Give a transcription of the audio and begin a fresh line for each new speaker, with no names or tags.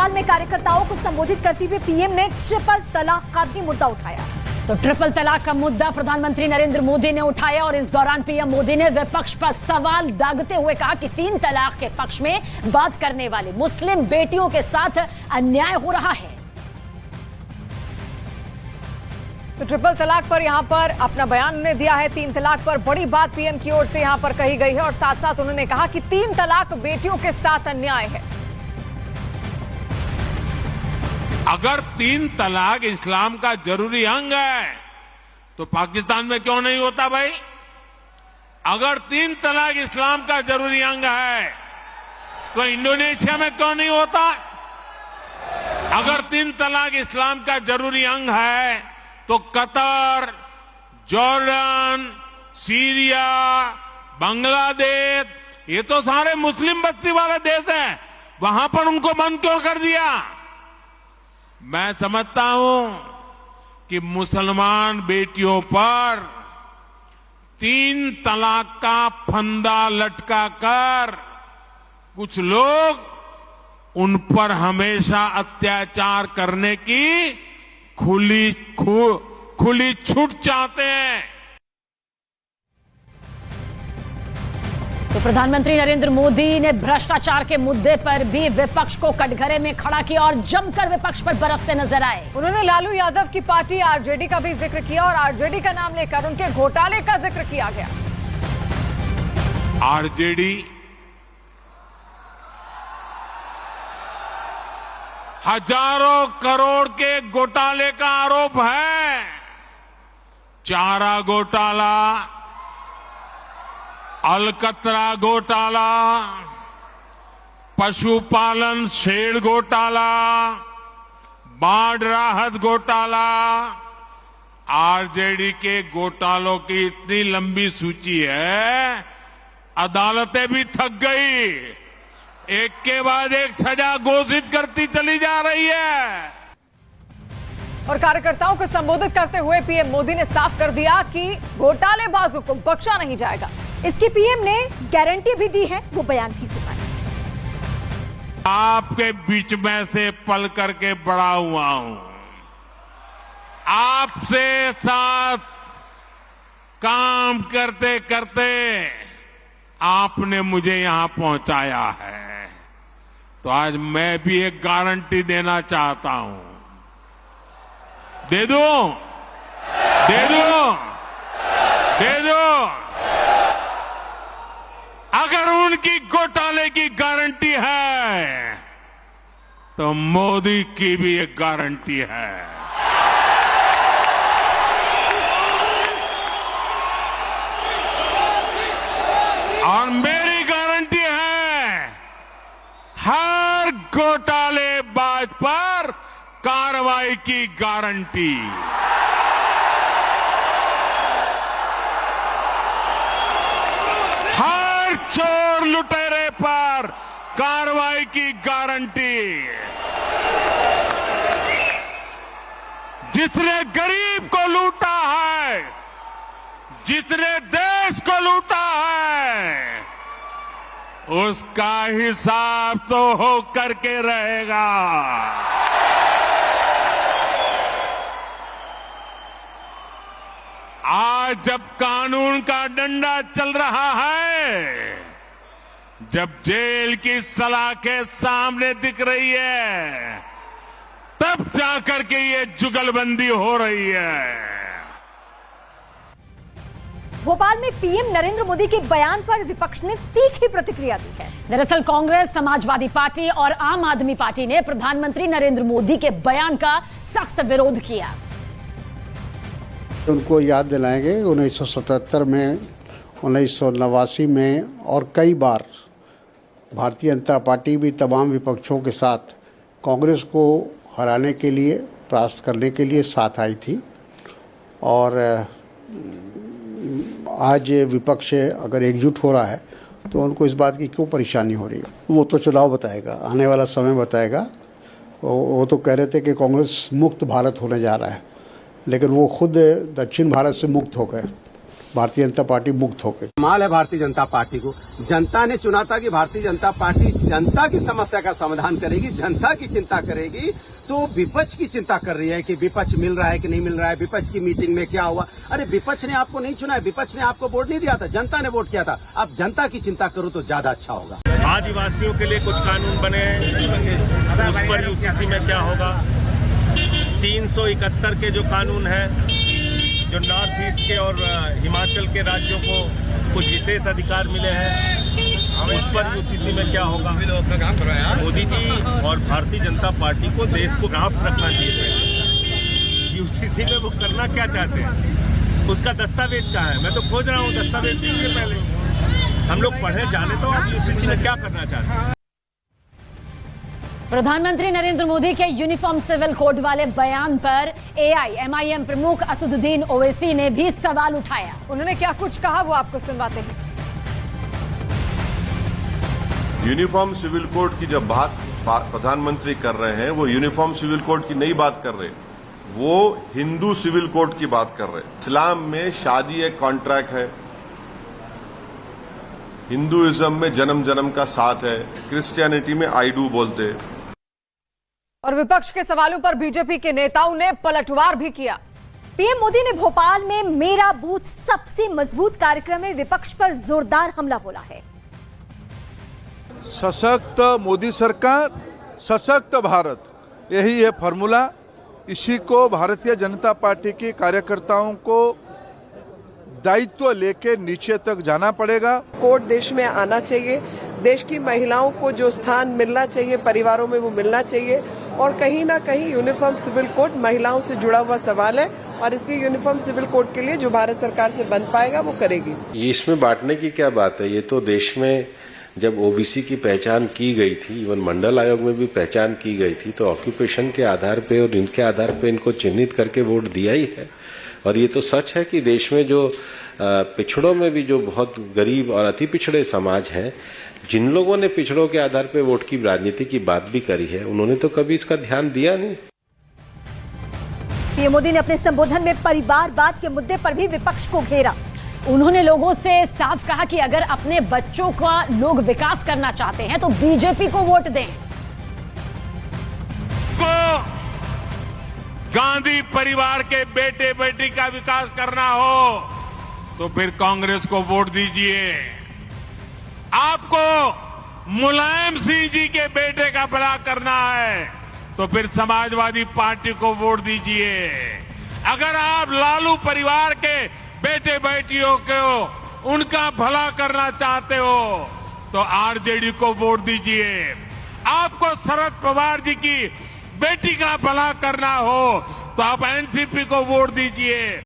भोपाल में कार्यकर्ताओं को संबोधित करते हुए पीएम ने ट्रिपल तलाक का भी मुद्दा उठाया।
तो ट्रिपल तलाक का मुद्दा प्रधानमंत्री नरेंद्र मोदी ने उठाया और इस दौरान पीएम मोदी ने विपक्ष पर सवाल दागते हुए कहा कि 3 तलाक के पक्ष में बात करने वाली मुस्लिम बेटियों के साथ अन्याय हो रहा है।
तो ट्रिपल तलाक पर यहां पर अपना बयान उन्होंने दिया है। 3 तलाक पर बड़ी बात पीएम की ओर से यहां पर कही गई है और साथ साथ उन्होंने कहा कि 3 तलाक बेटियों के साथ अन्याय है।
अगर 3 तलाक इस्लाम का जरूरी अंग है तो पाकिस्तान में क्यों नहीं होता भाई? अगर 3 तलाक इस्लाम का जरूरी अंग है तो इंडोनेशिया में क्यों नहीं होता? अगर 3 तलाक इस्लाम का जरूरी अंग है तो कतर, जॉर्डन, सीरिया, बांग्लादेश, ये तो सारे मुस्लिम बस्ती वाले देश हैं, वहां पर उनको बंद क्यों कर दिया? मैं समझता हूं कि मुसलमान बेटियों पर 3 तलाक का फंदा लटका कर कुछ लोग उन पर हमेशा अत्याचार करने की खुली छूट चाहते हैं।
तो प्रधानमंत्री नरेंद्र मोदी ने भ्रष्टाचार के मुद्दे पर भी विपक्ष को कटघरे में खड़ा किया और जमकर विपक्ष पर बरसते नजर आए।
उन्होंने लालू यादव की पार्टी आरजेडी का भी जिक्र किया और आरजेडी का नाम लेकर उनके घोटाले का जिक्र किया गया।
आरजेडी हजारों करोड़ के घोटाले का आरोप है। चारा घोटाला, अलकतरा घोटाला, पशुपालन शेड घोटाला, बाढ़ राहत घोटाला। आरजेडी के घोटालों की इतनी लंबी सूची है, अदालतें भी थक गई, एक के बाद एक सजा घोषित करती चली जा रही है।
और कार्यकर्ताओं को संबोधित करते हुए पीएम मोदी ने साफ कर दिया कि घोटालेबाजों को बख्शा नहीं जाएगा।
इसकी पीएम ने गारंटी भी दी है, वो बयान भी सुनाया।
आपके बीच में से पल करके बड़ा हुआ हूं, आपसे साथ काम करते करते आपने मुझे यहां पहुंचाया है, तो आज मैं भी एक गारंटी देना चाहता हूं। दे दो, दे दो, दे दो। अगर उनकी घोटाले की गारंटी है तो मोदी की भी एक गारंटी है। और मेरी गारंटी है, हर घोटालेबाज पर कार्रवाई की गारंटी। हर चोर लुटेरे पर कार्रवाई की गारंटी। जिसने गरीब को लूटा है, जिसने देश को लूटा है, उसका हिसाब तो हो करके रहेगा। आज जब कानून का डंडा चल रहा है, जब जेल की सलाखें सामने दिख रही है, तब जाकर के ये जुगलबंदी हो रही है।
भोपाल में पीएम नरेंद्र मोदी के बयान पर विपक्ष ने तीखी प्रतिक्रिया दी है।
दरअसल कांग्रेस, समाजवादी पार्टी और आम आदमी पार्टी ने प्रधानमंत्री नरेंद्र मोदी के बयान का सख्त विरोध किया।
उनको याद दिलाएंगे 1977 में, 1989 में और कई बार भारतीय जनता पार्टी भी तमाम विपक्षों के साथ कांग्रेस को हराने के लिए, परास्त करने के लिए साथ आई थी। और आज विपक्ष अगर एकजुट हो रहा है तो उनको इस बात की क्यों परेशानी हो रही है? वो तो चुनाव बताएगा, आने वाला समय बताएगा। वो तो कह रहे थे कि कांग्रेस मुक्त भारत होने जा रहा है, लेकिन वो खुद दक्षिण भारत से मुक्त हो गए। भारतीय जनता पार्टी मुक्त हो गई।
कमाल है भारतीय जनता पार्टी को। जनता ने चुना था कि भारतीय जनता पार्टी जनता की समस्या का समाधान करेगी, जनता की चिंता करेगी। तो विपक्ष की चिंता कर रही है कि विपक्ष मिल रहा है कि नहीं मिल रहा है, विपक्ष की मीटिंग में क्या हुआ। अरे विपक्ष ने आपको नहीं चुना है, विपक्ष ने आपको वोट नहीं दिया था, जनता ने वोट किया था। आप जनता की चिंता करो तो ज्यादा अच्छा होगा।
आदिवासियों के लिए कुछ कानून बने हैं, उस पर यूसीसी में क्या होगा। 371 के जो कानून है, जो नॉर्थ ईस्ट के और हिमाचल के राज्यों को कुछ विशेष अधिकार मिले हैं, उस पर यूसीसी में क्या होगा। मोदी जी और भारतीय जनता पार्टी को देश को ड्राफ्ट रखना चाहिए। यूसीसी में वो करना क्या चाहते हैं, उसका दस्तावेज कहाँ है। मैं तो खोज रहा हूँ, दस्तावेज दीजिए पहले, हम लोग पढ़े जाने तो आप यूसीसी में क्या करना चाहते हैं।
प्रधानमंत्री नरेंद्र मोदी के यूनिफॉर्म सिविल कोड वाले बयान पर एआईएमआईएम प्रमुख असदुद्दीन ओवैसी ने भी सवाल उठाया।
उन्होंने क्या कुछ कहा वो आपको सुनवाते हैं।
यूनिफॉर्म सिविल कोड की जब बात प्रधानमंत्री कर रहे हैं, वो यूनिफॉर्म सिविल कोड की नहीं बात कर रहे, वो हिंदू सिविल कोड की बात कर रहे। इस्लाम में शादी एक कॉन्ट्रैक्ट है, हिंदुइज्म में जन्म जन्म का साथ है, क्रिश्चियनिटी में आई डू बोलते।
और विपक्ष के सवालों पर बीजेपी के नेताओं ने पलटवार भी किया।
पीएम मोदी ने भोपाल में मेरा बूथ सबसे मजबूत कार्यक्रम में विपक्ष पर जोरदार हमला बोला है।
सशक्त मोदी सरकार, सशक्त भारत, यही है फॉर्मूला। इसी को भारतीय जनता पार्टी के कार्यकर्ताओं को दायित्व लेके नीचे तक जाना पड़ेगा।
कोड देश में आना चाहिए, देश की महिलाओं को जो स्थान मिलना चाहिए परिवारों में वो मिलना चाहिए। और कहीं ना कहीं यूनिफॉर्म सिविल कोड महिलाओं से जुड़ा हुआ सवाल है और इसलिए यूनिफॉर्म सिविल कोड के लिए जो भारत सरकार से बन पाएगा वो करेगी।
ये इसमें बांटने की क्या बात है। ये तो देश में जब ओबीसी की पहचान की गई थी, इवन मंडल आयोग में भी पहचान की गई थी, तो ऑक्यूपेशन के आधार पे और इनके आधार पे इनको चिन्हित करके वोट दिया ही है। और ये तो सच है कि देश में जो पिछड़ों में भी जो बहुत गरीब और अति पिछड़े समाज हैं, जिन लोगों ने पिछड़ों के आधार पे वोट की राजनीति की बात भी करी है, उन्होंने तो कभी इसका ध्यान दिया नहीं।
पीएम मोदी ने अपने संबोधन में परिवारवाद के मुद्दे पर भी विपक्ष को घेरा।
उन्होंने लोगों से साफ कहा कि अगर अपने बच्चों का लोग विकास करना चाहते हैं तो बीजेपी को वोट दें।
गांधी परिवार के बेटे बेटी का विकास करना हो तो फिर कांग्रेस को वोट दीजिए। आपको मुलायम सिंह जी के बेटे का भला करना है तो फिर समाजवादी पार्टी को वोट दीजिए। अगर आप लालू परिवार के बेटे बेटियों को उनका भला करना चाहते हो तो आरजेडी को वोट दीजिए। आपको शरद पवार जी की बेटी का भला करना हो तो आप एनसीपी को वोट दीजिए।